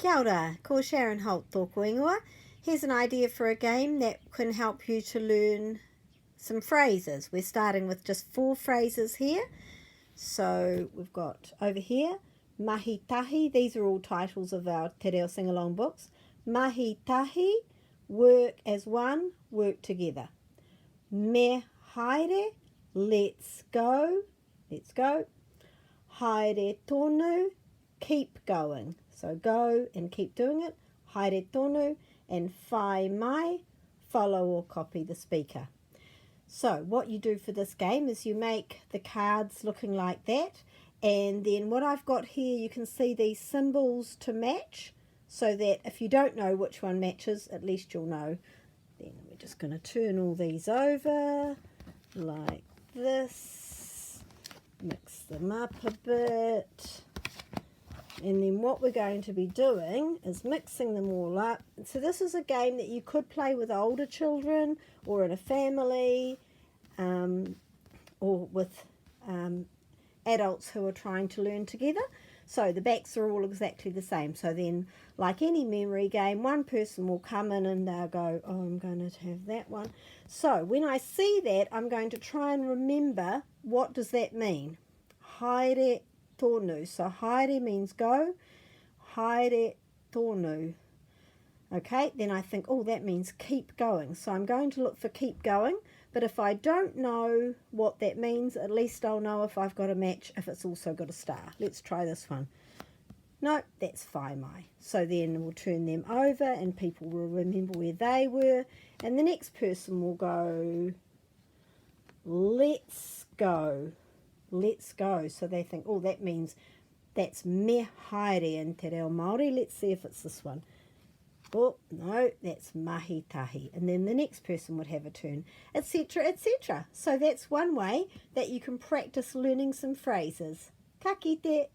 Kia ora, ko Sharon Holt tōku ingoa. Here's an idea for a game that can help you to learn some phrases. We're starting with just 4 phrases here. So we've got over here, mahi tahi. These are all titles of our Te Reo Singalong books. Mahi tahi, work as one, work together. Me haere, let's go, let's go. Haere tonu, keep going. So go and keep doing it. Haere tonu, and whai mai, follow or copy the speaker. So what you do for this game is you make the cards looking like that, and then what I've got here, you can see these symbols to match, so that if you don't know which one matches, at least you'll know. Then we're just going to turn all these over like this, mix them up a bit. And then what we're going to be doing is mixing them all up. So this is a game that you could play with older children or in a family, or with adults who are trying to learn together. So the backs are all exactly the same. So then, like any memory game, one person will come in and they'll go, oh, I'm going to have that one. So when I see that, I'm going to try and remember, what does that mean? Haere tonu. So haere means go, haere tonu. Okay, then I think, oh, that means keep going. So I'm going to look for keep going. But if I don't know what that means, at least I'll know if I've got a match, if it's also got a star. Let's try this one. No, that's whai mai. So then we'll turn them over and people will remember where they were. And the next person will go, let's go. Let's go. So they think, oh, that means that's me haere in Te Reo Māori. Let's see if it's this one. Oh, no, that's mahi tahi. And then the next person would have a turn, etc., etc. So that's one way that you can practice learning some phrases. Ka kite.